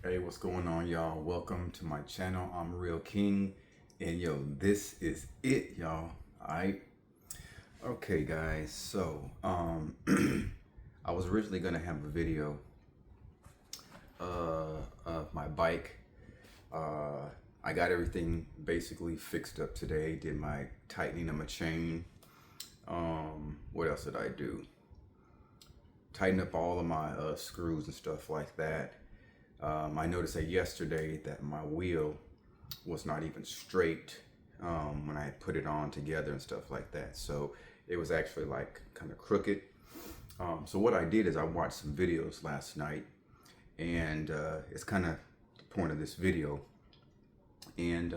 Hey, what's going on, y'all? Welcome to my channel. I'm Real King, and this is it, y'all. Alright. Okay, guys. So, I was originally gonna have a video of my bike. I got everything basically fixed up today. Did my tightening of my chain. What else did I do? Tighten up all of my screws and stuff like that. I noticed that yesterday that my wheel was not even straight when I put it on together and stuff like that. So it was actually like kind of crooked. So what I did is I watched some videos last night, and it's kind of the point of this video. And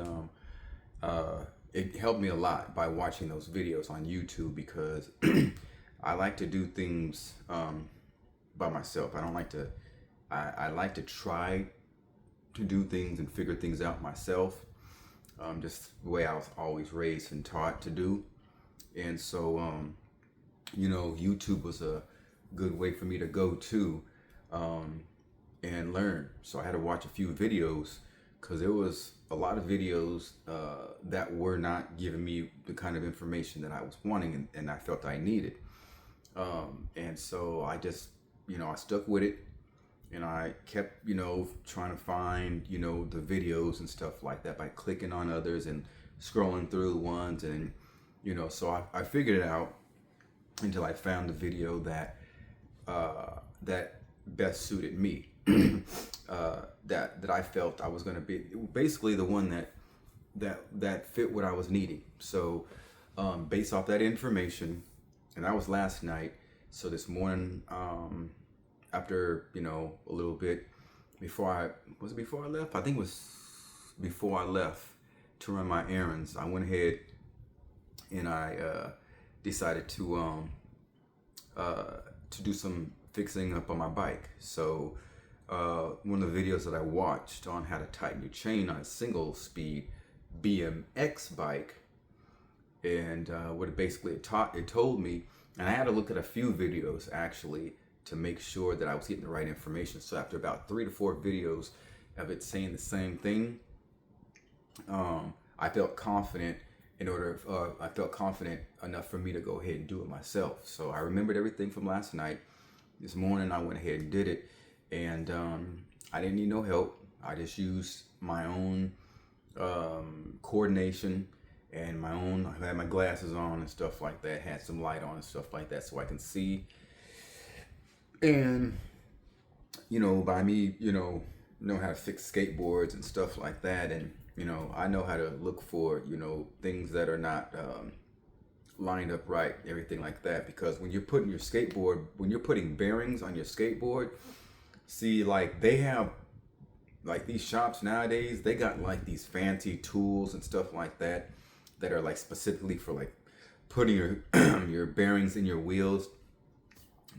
it helped me a lot by watching those videos on YouTube because I like to do things by myself. I don't like to. I like to try to do things and figure things out myself. Just the way I was always raised and taught to do. And so, YouTube was a good way for me to go to and learn. So I had to watch a few videos because there was a lot of videos that were not giving me the kind of information that I was wanting and I felt I needed. And so I just, I stuck with it. And I kept, trying to find, the videos and stuff like that by clicking on others and scrolling through ones. And, so I figured it out until I found the video that that best suited me, that I felt I was going to be basically the one that fit what I was needing. So based off that information, and that was last night. So this morning, after a little bit before I left? I think it was before I left to run my errands. I went ahead and I decided to do some fixing up on my bike. So one of the videos that I watched on how to tighten your chain on a single speed BMX bike, and what it told me, and I had to look at a few videos actually to make sure that I was getting the right information. So after about 3 to 4 videos of it saying the same thing, I felt confident enough for me to go ahead and do it myself. So I remembered everything from last night. This morning I went ahead and did it, and I didn't need no help. I just used my own coordination and I had my glasses on and stuff like that, had some light on and stuff like that so I can see. And by me know how to fix skateboards and stuff like that, and I know how to look for things that are not lined up right, everything like that. Because when you're putting bearings on your skateboard, see, like they have like these shops nowadays, they got like these fancy tools and stuff like that are like specifically for like putting your your bearings in your wheels.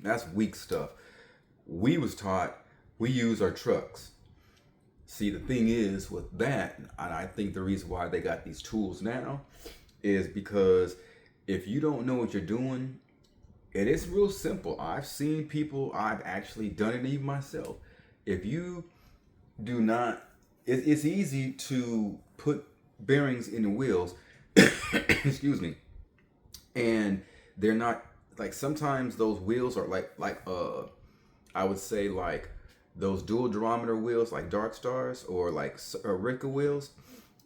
That's weak stuff. We was taught, we use our trucks. See, the thing is with that, and I think the reason why they got these tools now is because if you don't know what you're doing, it is real simple. I've seen people, I've actually done it even myself. If you do not, it's easy to put bearings in the wheels, excuse me, and they're not, like sometimes those wheels are like I would say like those dual durometer wheels like Dark Stars or like Rinka wheels,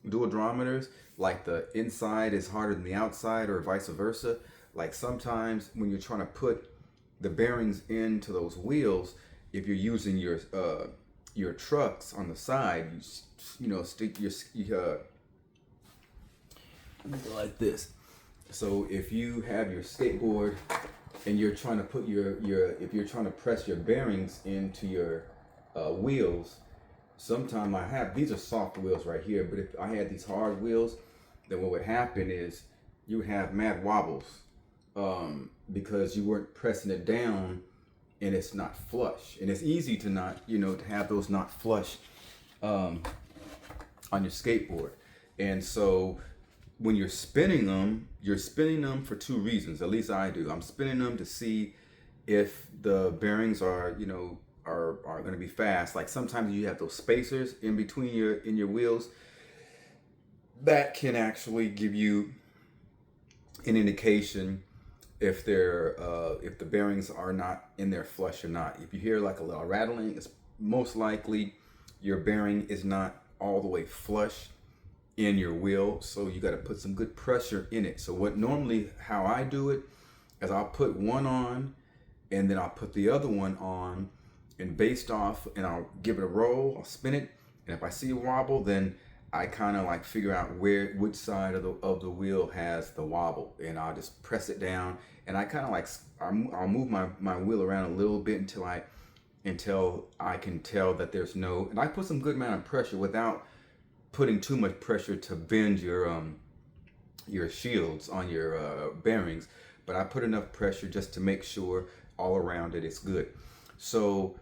dual durometers, like the inside is harder than the outside or vice versa. Like sometimes when you're trying to put the bearings into those wheels, if you're using your trucks on the side, you stick your let me go like this. So if you have your skateboard and you're trying to put if you're trying to press your bearings into your wheels, sometimes these are soft wheels right here, but if I had these hard wheels, then what would happen is you would have mad wobbles because you weren't pressing it down and it's not flush. And it's easy to not, to have those not flush on your skateboard. And so when you're spinning them for 2 reasons. At least I do. I'm spinning them to see if the bearings are, are going to be fast. Like sometimes you have those spacers in between your wheels that can actually give you an indication if if the bearings are not in there flush or not. If you hear like a little rattling, it's most likely your bearing is not all the way flush in your wheel, so you got to put some good pressure in it. So how I do it is I'll put one on and then I'll put the other one on, and based off, and I'll give it a roll, I'll spin it, and if I see a wobble, then I kind of like figure out which side of the wheel has the wobble, and I'll just press it down, and I kind of like I'll move my wheel around a little bit until I can tell that there's no, and I put some good amount of pressure without putting too much pressure to bend your shields on your bearings, but I put enough pressure just to make sure all around it is good. So,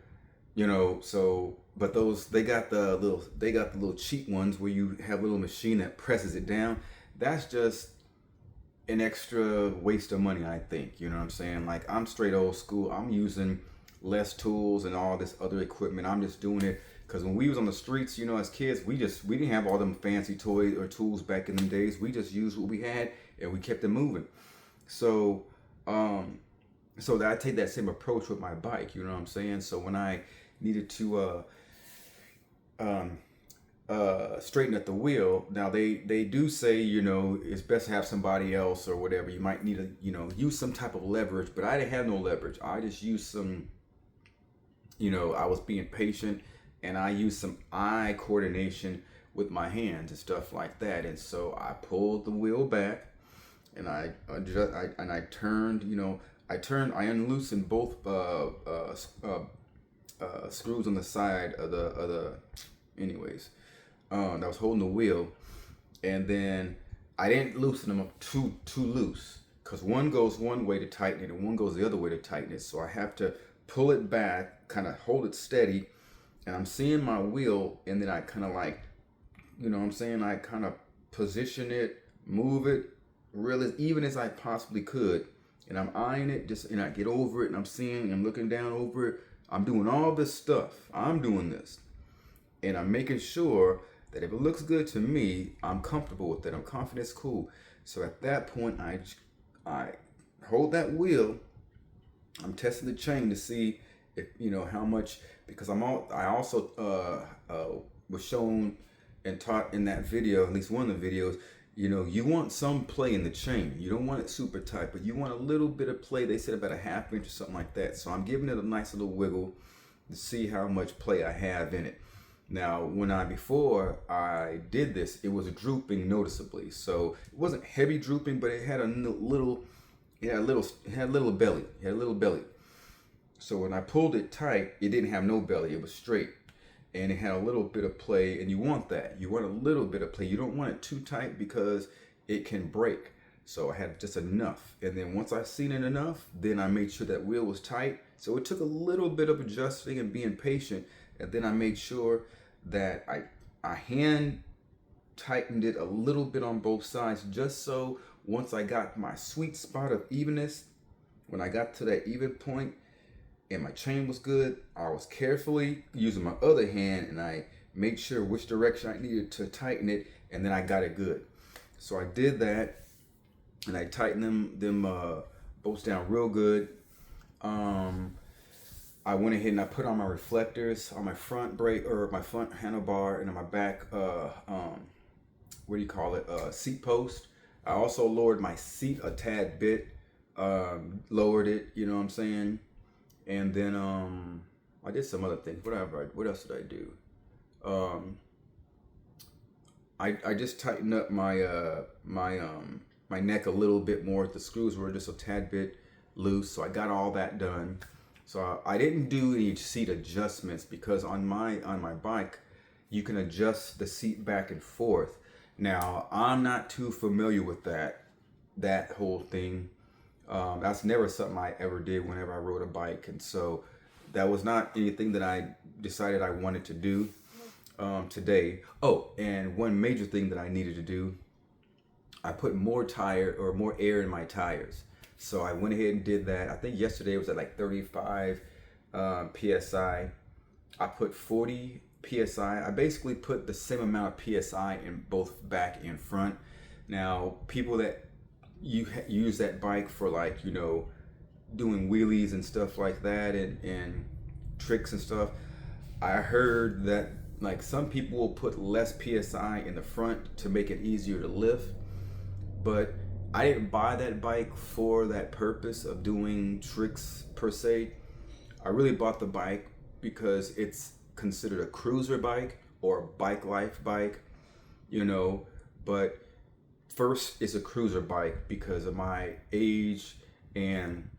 but they got the little cheap ones where you have a little machine that presses it down. That's just an extra waste of money, I think. You know what I'm saying? Like, I'm straight old school. I'm using less tools and all this other equipment. I'm just doing it because when we was on the streets, as kids, we didn't have all them fancy toys or tools back in them days. We just used what we had and we kept it moving. So, so that I take that same approach with my bike. You know what I'm saying? So when I needed to straighten up the wheel, now they do say it's best to have somebody else or whatever. You might need to use some type of leverage, but I didn't have no leverage. I just used some, I was being patient, and I used some eye coordination with my hands and stuff like that. And so I pulled the wheel back, and I turned, I unloosened both screws on the side of the anyways, that was holding the wheel, and then I didn't loosen them up too loose, because one goes one way to tighten it and one goes the other way to tighten it. So I have to pull it back, kind of hold it steady, and I'm seeing my wheel, and then I kind of like, I kind of position it, move it real as even as I possibly could, and I'm eyeing it, and I get over it, and I'm looking down over it. I'm doing all this stuff. I'm doing this, and I'm making sure that if it looks good to me, I'm comfortable with it. I'm confident it's cool. So at that point, I hold that wheel. I'm testing the chain to see if how much, because I also was shown and taught in that video, at least one of the videos. You want some play in the chain. You don't want it super tight, but you want a little bit of play. They said about a ½ inch or something like that. So I'm giving it a nice little wiggle to see how much play I have in it. Now, before I did this, it was drooping noticeably. So it wasn't heavy drooping, but it had a little belly. It had a little belly. So when I pulled it tight, it didn't have no belly. It was straight. And it had a little bit of play, and you want that. You want a little bit of play. You don't want it too tight because it can break. So I had just enough. And then once I seen it enough, then I made sure that wheel was tight. So it took a little bit of adjusting and being patient. And then I made sure that I hand tightened it a little bit on both sides, just so once I got my sweet spot of evenness, when I got to that even point and my chain was good, I was carefully using my other hand, and I made sure which direction I needed to tighten it, and then I got it good. So I did that, and I tightened them bolts down real good. I went ahead and I put on my reflectors on my front brake, or my front handlebar, and on my back seat post. I also lowered my seat a tad bit, lowered it, you know what I'm saying? And then I did some other things. What else did I do? I just tightened up my my neck a little bit more. The screws were just a tad bit loose, so I got all that done. So I didn't do any seat adjustments, because on my bike you can adjust the seat back and forth. Now, I'm not too familiar with that whole thing. That's never something I ever did whenever I rode a bike, and so that was not anything that I decided I wanted to do today. Oh, and one major thing that I needed to do, I put more air in my tires. So I went ahead and did that. I think yesterday it was at like 35 PSI. I put 40 PSI. I basically put the same amount of PSI in both back and front. Now, people that use that bike for, like, you know, doing wheelies and stuff like that, and tricks and stuff, I heard that like some people will put less PSI in the front to make it easier to lift, but I didn't buy that bike for that purpose of doing tricks per se. I really bought the bike because it's considered a cruiser bike or a bike life bike, you know, but first it's a cruiser bike because of my age, and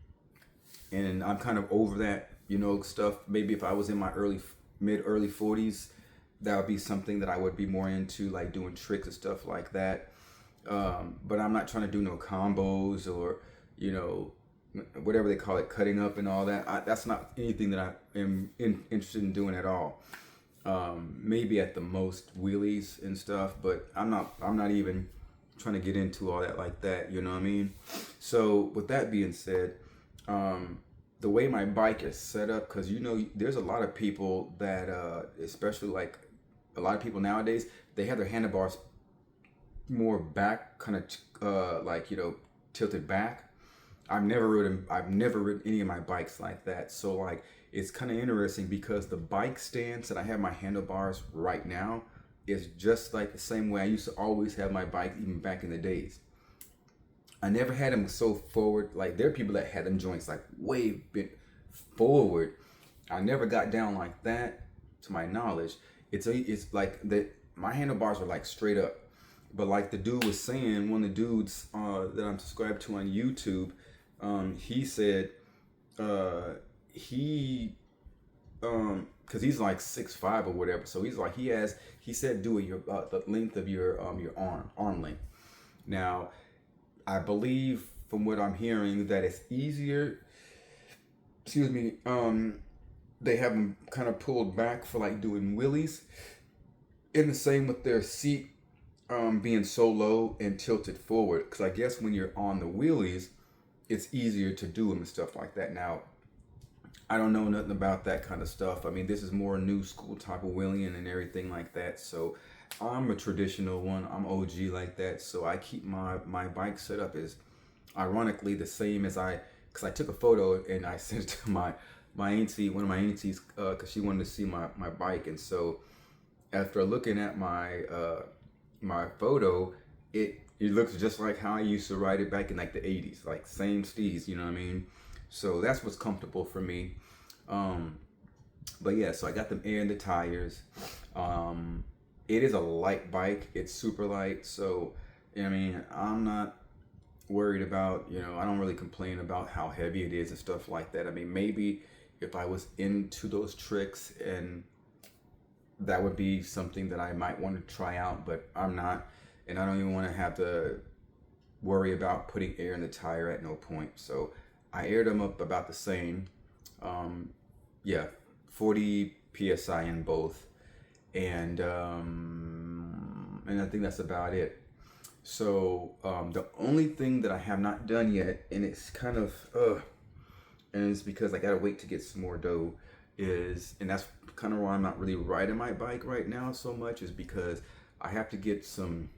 I'm kind of over that, you know, stuff. Maybe if I was in my early 40s, that would be something that I would be more into, like doing tricks and stuff like that. But I'm not trying to do no combos or, you know, whatever they call it, cutting up and all that. That's not anything that I am interested in doing at all. Maybe at the most wheelies and stuff, but I'm not even trying to get into all that like that. You know what I mean? So with that being said, the way my bike is set up, because you know there's a lot of people that, especially like a lot of people nowadays, they have their handlebars more back, kind of like, you know, tilted back. I've never ridden any of my bikes like that. So like it's kind of interesting because the bike stance that I have my handlebars right now is just like the same way I used to always have my bike, even back in the days. I never had them so forward. Like there are people that had them joints like way bent forward. I never got down like that, to my knowledge. It's like that. My handlebars are like straight up. But like the dude was saying, one of the dudes that I'm subscribed to on YouTube, he said because he's like 6'5" or whatever. So he's like he said do it the length of your arm length. Now, I believe from what I'm hearing that it's easier. Excuse me. They have them kind of pulled back for like doing wheelies. And the same with their seat being so low and tilted forward. Because I guess when you're on the wheelies, it's easier to do them and stuff like that. Now, I don't know nothing about that kind of stuff. I mean, this is more new school type of wheeling and everything like that. So I'm a traditional one. I'm OG like that. So I keep my bike set up is ironically the same as because I took a photo and I sent it to my auntie, one of my aunties, because she wanted to see my bike. And so after looking at my my photo, it looks just like how I used to ride it back in like the 80s, like same steez, you know what I mean? So that's what's comfortable for me. But yeah, so I got them air in the tires. It is a light bike. It's super light. So, I mean, I'm not worried about, you know, I don't really complain about how heavy it is and stuff like that. I mean, maybe if I was into those tricks, and that would be something that I might want to try out, but I'm not. And I don't even want to have to worry about putting air in the tire at no point. So I aired them up about the same. Yeah, 40 PSI in both. And I think that's about it. So the only thing that I have not done yet, and it's kind of and it's because I gotta wait to get some more dough, and that's kind of why I'm not really riding my bike right now so much, is because I have to get some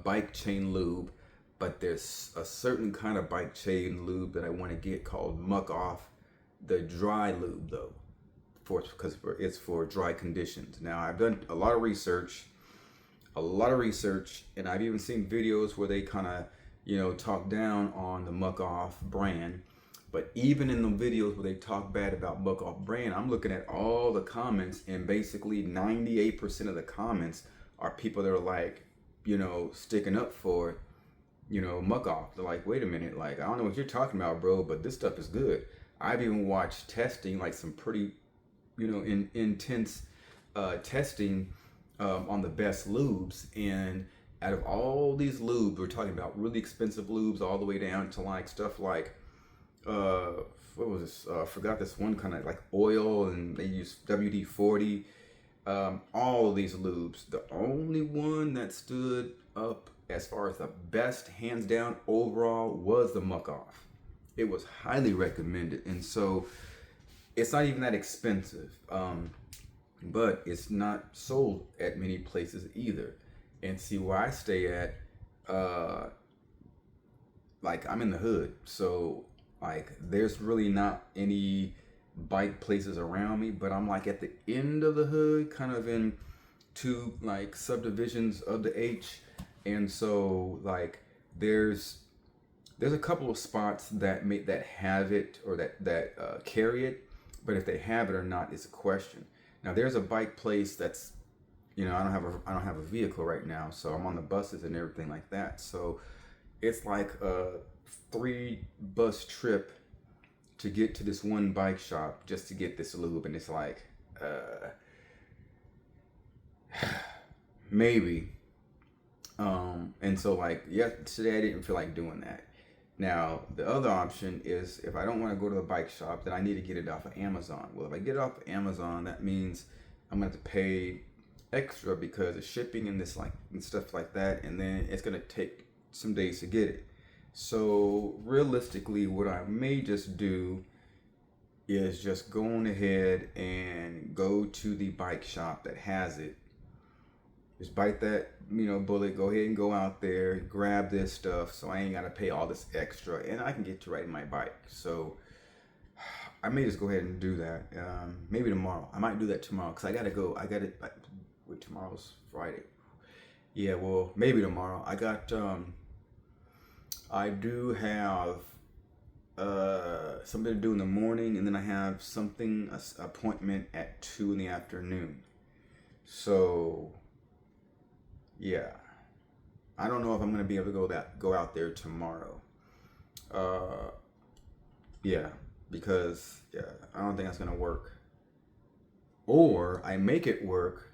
bike chain lube. But there's a certain kind of bike chain lube that I want to get called Muck Off, the dry lube though, because it's for dry conditions. Now I've done a lot of research, and I've even seen videos where they kind of, you know, talk down on the Muck Off brand. But even in the videos where they talk bad about Muck Off brand, I'm looking at all the comments, and basically 98% of the comments are people that are like, you know, sticking up for, you know, Muck Off. They're like, wait a minute, like, I don't know what you're talking about, bro, but this stuff is good. I've even watched testing, like some pretty, you know, intense testing on the best lubes. And out of all these lubes, we're talking about really expensive lubes all the way down to like stuff like, what was this? I forgot this one kind of like oil, and they use WD-40. All of these lubes, the only one that stood up as far as the best, hands down, overall, was the Muck Off. It was highly recommended. And so It's not even that expensive, but it's not sold at many places either. And see, where I stay at, uh, like I'm in the hood, so like there's really not any bike places around me. But I'm like at the end of the hood, kind of in two like subdivisions of the H, and so like there's there's a couple of spots that have it, or that carry it, but if they have it or not is a question. Now there's a bike place that's, I don't have a vehicle right now, so I'm on the buses and everything like that. So it's like a 3 bus trip to get to this one bike shop just to get this lube, and it's like maybe. And so like, yeah, today I didn't feel like doing that. Now, the other option is if I don't want to go to the bike shop, then I need to get it off of Amazon. Well, if I get it off of Amazon, that means I'm going to have to pay extra because of shipping and this like and stuff like that, and then it's going to take some days to get it. So realistically, what I may just do is just go on ahead and go to the bike shop that has it. Just bite that, bullet. Go ahead and go out there, grab this stuff, so I ain't gotta pay all this extra, and I can get to riding my bike. So I may just go ahead and do that. Maybe tomorrow. I might do that tomorrow because I gotta go. I got it. Tomorrow's Friday. Yeah, well, maybe tomorrow. I got. I do have something to do in the morning, and then I have an appointment at 2 in the afternoon. So yeah, I don't know if I'm gonna be able to go out there tomorrow. Yeah, because I don't think that's gonna work. Or I make it work,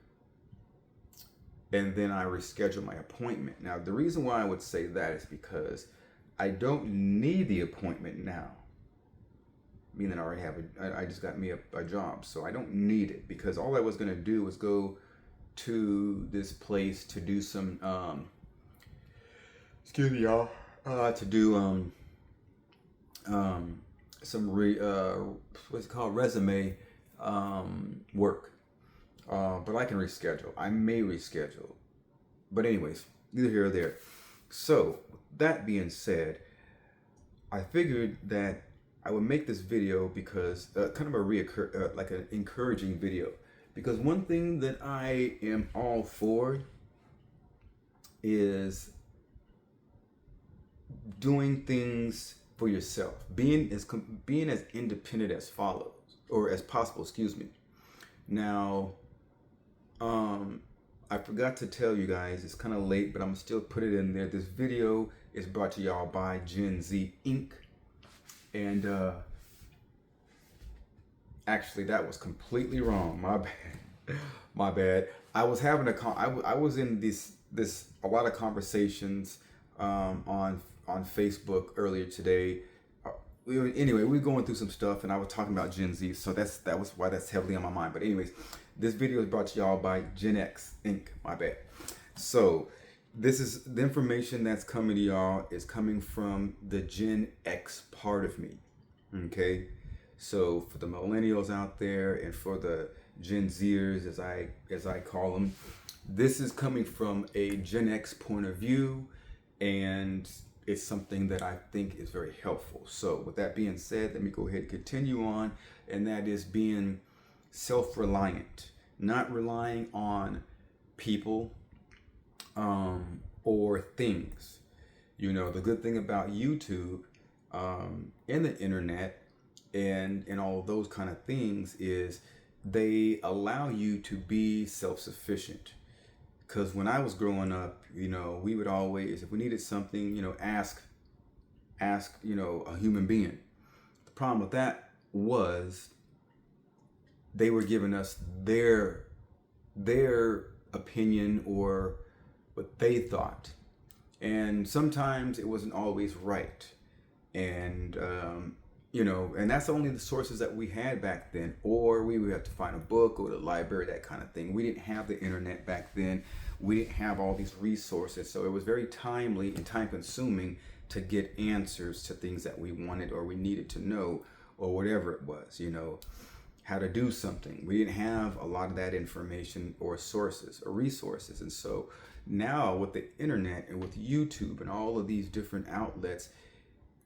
and then I reschedule my appointment. Now, the reason why I would say that is because I don't need the appointment now. Meaning I already have I just got me a job, so I don't need it, because all I was gonna do was go to this place to do some excuse me, y'all, to do some what's it called, resume work, but I can reschedule. I may reschedule, but anyways, neither here or there. So that being said, I figured that I would make this video because kind of like an encouraging video. Because one thing that I am all for is doing things for yourself, being as independent as follows, or as possible. Excuse me. Now, I forgot to tell you guys. It's kind of late, but I'm still put it in there. This video is brought to y'all by Gen Z Inc. And actually, that was completely wrong. My bad. My bad. I was having I was in a lot of conversations on Facebook earlier today. Anyway, we were going through some stuff, and I was talking about Gen Z, so that was why that's heavily on my mind. But anyways, this video is brought to y'all by Gen X Inc. My bad. So this is the information that's coming to y'all is coming from the Gen X part of me. Okay. So for the millennials out there, and for the Gen Zers, as I call them, this is coming from a Gen X point of view, and it's something that I think is very helpful. So with that being said, let me go ahead and continue on, and that is being self-reliant, not relying on people or things. The good thing about YouTube and the internet and all of those kind of things is they allow you to be self-sufficient. Because when I was growing up, we would always, if we needed something, ask a human being. The problem with that was they were giving us their opinion or what they thought, and sometimes it wasn't always right. And and that's only the sources that we had back then, or we would have to find a book or the library, that kind of thing. We didn't have the internet back then. We didn't have all these resources, so it was very timely and time consuming to get answers to things that we wanted or we needed to know, or whatever it was, how to do something. We didn't have a lot of that information or sources or resources. And so now with the internet and with YouTube and all of these different outlets,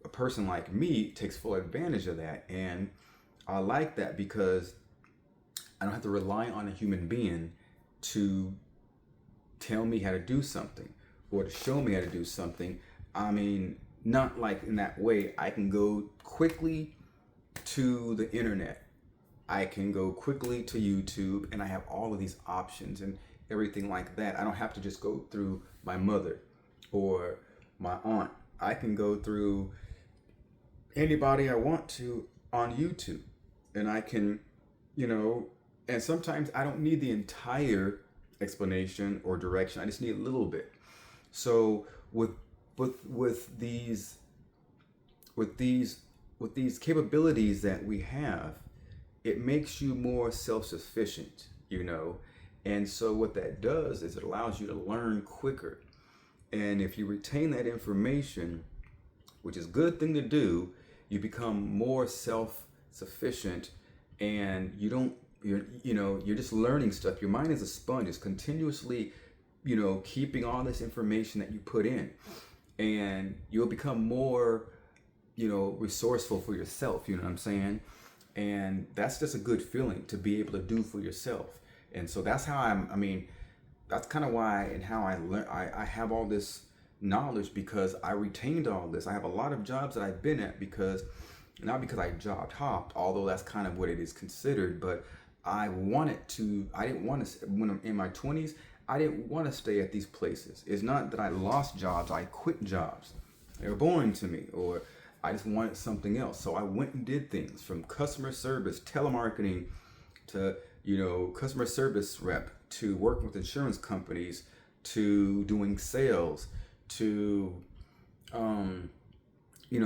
a person like me takes full advantage of that. And I like that because I don't have to rely on a human being to tell me how to do something or to show me how to do something. I mean, not like in that way. I can go quickly to the internet. I can go quickly to YouTube, and I have all of these options and everything like that. I don't have to just go through my mother or my aunt. I can go through anybody I want to on YouTube, and I can, and sometimes I don't need the entire explanation or direction. I just need a little bit. So with these capabilities that we have, it makes you more self-sufficient, and so what that does is it allows you to learn quicker. And if you retain that information, which is a good thing to do, you become more self-sufficient, and you're just learning stuff. Your mind is a sponge. It's continuously, keeping all this information that you put in, and you'll become more, resourceful for yourself. You know what I'm saying? And that's just a good feeling to be able to do for yourself. And so that's how that's kind of why and how I learn. I have all this knowledge because I retained all this. I have a lot of jobs that I've been at not because I job hopped, although that's kind of what it is considered, but I didn't want to, when I'm in my 20s, I didn't want to stay at these places. It's not that I lost jobs, I quit jobs. They were boring to me, or I just wanted something else. So I went and did things from customer service, telemarketing, to, customer service rep, to working with insurance companies, to doing sales, to,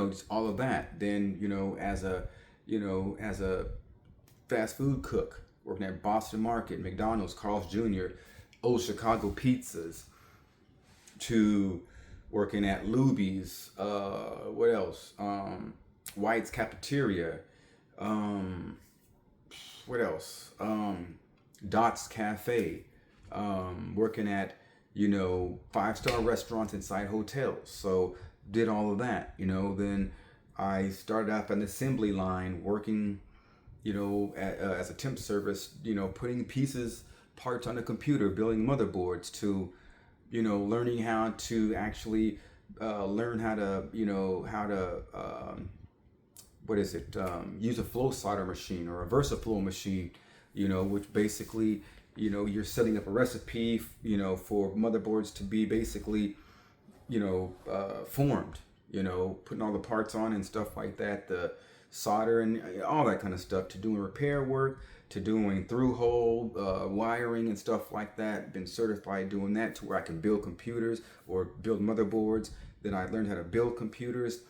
just all of that. Then, as a fast food cook, working at Boston Market, McDonald's, Carl's Jr., Old Chicago Pizzas, to working at Luby's, what else? White's Cafeteria, what else? Dot's Cafe, working at, 5-star restaurants inside hotels. So did all of that, then I started up an assembly line working, as a temp service, putting parts on a computer, building motherboards, to, learning how to actually learn how to, use a flow solder machine or a VersaFlow machine, which basically, you're setting up a recipe, for motherboards to be basically, formed, putting all the parts on and stuff like that, the solder and all that kind of stuff, to doing repair work, to doing through-hole wiring and stuff like that. Been certified doing that to where I can build computers or build motherboards. Then I learned how to build computers,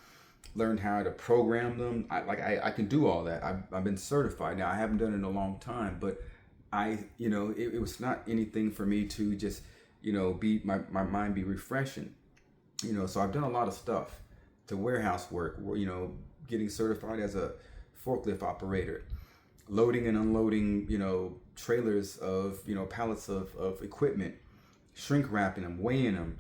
learned how to program them. I can do all that. I've been certified. Now I haven't done it in a long time, but it was not anything for me to just, be my mind be refreshing. So I've done a lot of stuff, to warehouse work, getting certified as a forklift operator, loading and unloading, trailers of, pallets of equipment, shrink wrapping them, weighing them,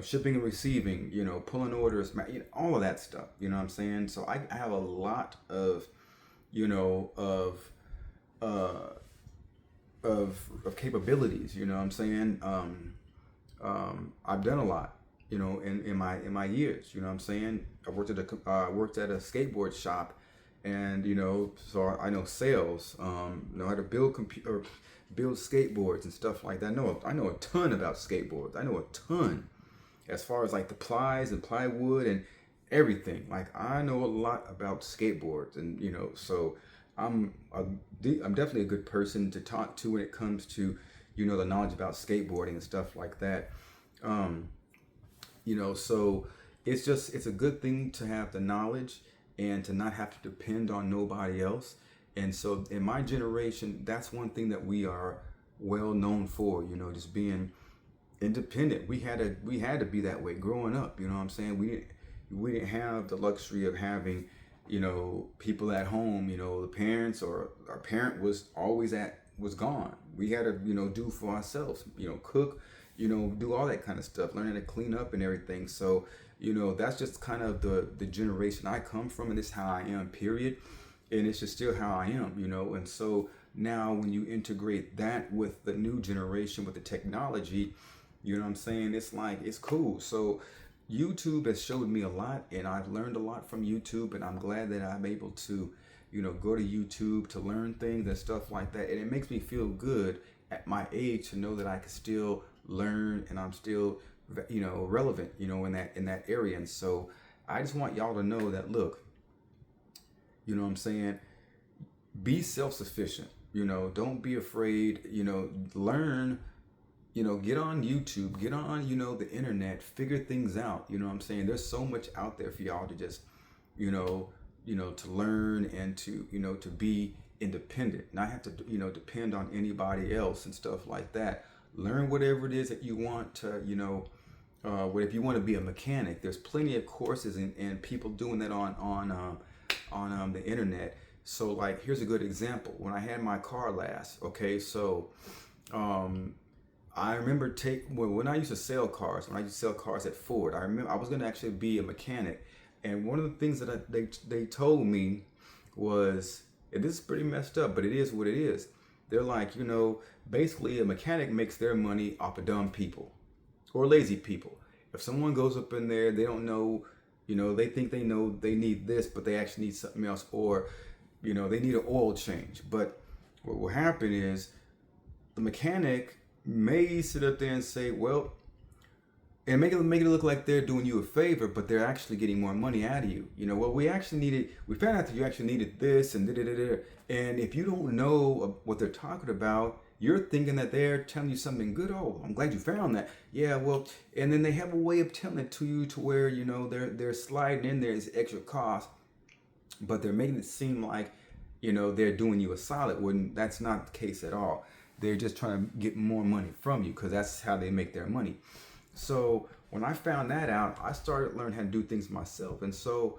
shipping and receiving, pulling orders, all of that stuff, what I'm saying? So I have a lot of, of capabilities, what I'm saying? I've done a lot, in my years, what I'm saying? I worked at a skateboard shop, and so I know sales, know how to build build skateboards and stuff like that. I know a ton about skateboards. I know a ton as far as like the plies and plywood and everything. Like, I know a lot about skateboards, and so I'm definitely a good person to talk to when it comes to the knowledge about skateboarding and stuff like that. So it's a good thing to have the knowledge and to not have to depend on nobody else. And so in my generation, that's one thing that we are well known for, just being independent. We had to be that way growing up, what I'm saying? We didn't have the luxury of having, people at home, the parents or our parent was gone. We had to, do for ourselves, cook, do all that kind of stuff, learning to clean up and everything. So, that's just kind of the generation I come from, and this is how I am, period. And it's just still how I am, and so now when you integrate that with the new generation, with the technology, it's like, it's cool. So YouTube has showed me a lot, and I've learned a lot from YouTube, and I'm glad that I'm able to, go to YouTube to learn things and stuff like that. And it makes me feel good at my age to know that I can still learn, and I'm still, relevant, in that area. And so I just want y'all to know that, look, be self-sufficient, don't be afraid, learn, get on YouTube, get on, the internet, figure things out. There's so much out there for y'all to just, to learn and to, to be independent, not have to, depend on anybody else and stuff like that. Learn whatever it is that you want to, if you want to be a mechanic, there's plenty of courses and people doing that on the internet. So like, here's a good example. When I had my car last, okay, so I remember when I used to sell cars, at Ford, I remember I was going to actually be a mechanic. And one of the things that they told me was, and this is pretty messed up, but it is what it is. They're like, basically a mechanic makes their money off of dumb people or lazy people. If someone goes up in there, they don't know, they think they know they need this, but they actually need something else, or, they need an oil change. But what will happen is the mechanic may sit up there and say, well, and make it look like they're doing you a favor, but they're actually getting more money out of you. Well, we found out that you actually needed this and da-da-da-da. And if you don't know what they're talking about, you're thinking that they're telling you something good. Oh, I'm glad you found that. Yeah, well, and then they have a way of telling it to you to where, they're sliding in there as extra cost, but they're making it seem like, they're doing you a solid when that's not the case at all. They're just trying to get more money from you because that's how they make their money. So when I found that out, I started learning how to do things myself. And so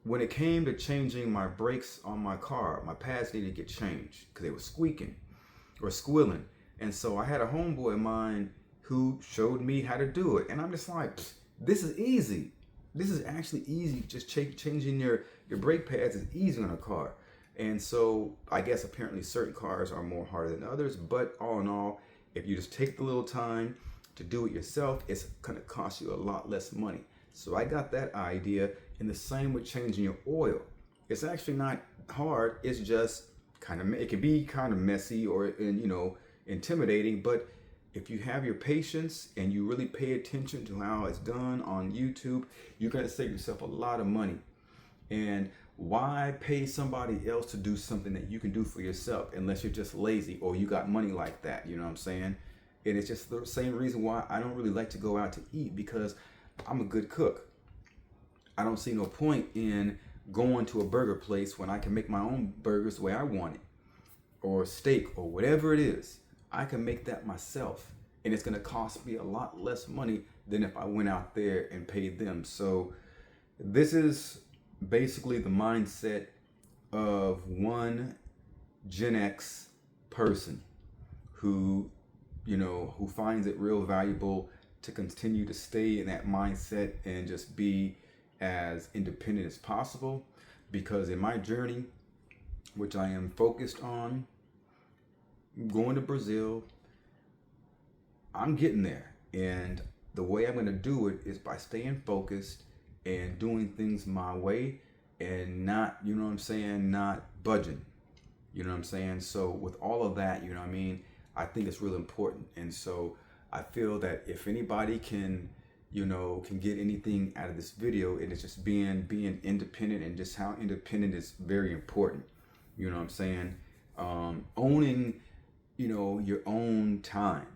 when it came to changing my brakes on my car, my pads needed to get changed because they were squeaking or squealing. And so I had a homeboy of mine who showed me how to do it. And I'm just like, this is easy. This is actually easy. Just changing your brake pads is easy on a car. And so I guess apparently certain cars are more harder than others. But all in all, if you just take the little time to do it yourself, it's going to cost you a lot less money. So I got that idea. And the same with changing your oil. It's actually not hard. It's just it can be kind of messy or intimidating. But if you have your patience and you really pay attention to how it's done on YouTube, you're going to save yourself a lot of money. And why pay somebody else to do something that you can do for yourself unless you're just lazy or you got money like that? You know what I'm saying? And it's just the same reason why I don't really like to go out to eat, because I'm a good cook. I don't see no point in going to a burger place when I can make my own burgers the way I want it, or steak or whatever it is. I can make that myself, and it's going to cost me a lot less money than if I went out there and paid them. So this is basically the mindset of one Gen X person who finds it real valuable to continue to stay in that mindset and just be as independent as possible. Because in my journey, which I am focused on going to Brazil, I'm getting there. And the way I'm going to do it is by staying focused and doing things my way and not, not budging. So with all of that, I think it's really important. And so I feel that if anybody can get anything out of this video, it is just being independent, and just how independent is very important. Owning, your own time.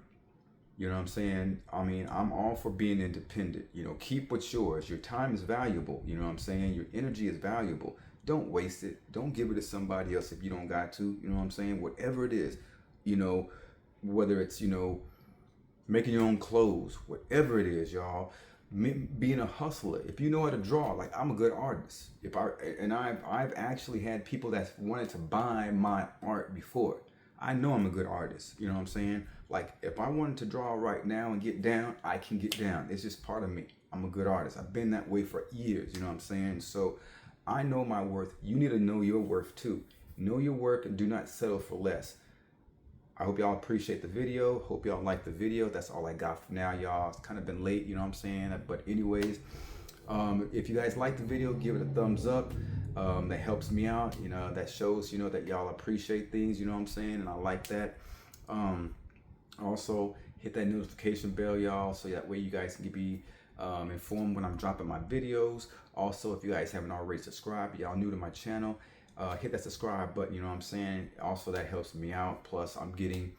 I'm all for being independent. Keep what's yours. Your time is valuable. Your energy is valuable. Don't waste it. Don't give it to somebody else if you don't got to. Whatever it is, whether it's, making your own clothes, whatever it is, y'all, being a hustler. If you know how to draw, like I'm a good artist. I've actually had people that wanted to buy my art before. I know I'm a good artist. You know what I'm saying? Like if I wanted to draw right now and get down, I can get down. It's just part of me. I'm a good artist. I've been that way for years. You know what I'm saying? So I know my worth. You need to know your worth too. Know your worth and do not settle for less. I hope y'all appreciate the video. Hope y'all like the video. That's all I got for now, y'all. It's kind of been late, you know what I'm saying? But anyways, if you guys like the video, give it a thumbs up. That helps me out. You know, that shows, you know, that y'all appreciate things, you know what I'm saying? And I like that. Also, hit that notification bell, y'all, so that way you guys can be informed when I'm dropping my videos. Also, if you guys haven't already subscribed, y'all new to my channel, hit that subscribe button, you know what I'm saying? Also, that helps me out. Plus, I'm getting,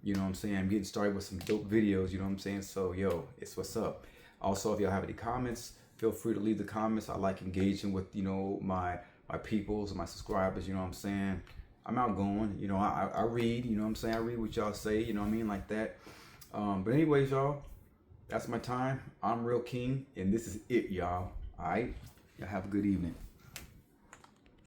you know what I'm saying, I'm getting started with some dope videos, you know what I'm saying? So, yo, it's what's up. Also, if y'all have any comments, feel free to leave the comments. I like engaging with, you know, my peoples, my subscribers, you know what I'm saying? I'm outgoing, you know, I read, you know what I'm saying? I read what y'all say, you know what I mean? Like that. But anyways, y'all, that's my time. I'm Real King, and this is it, y'all. All right? Y'all have a good evening.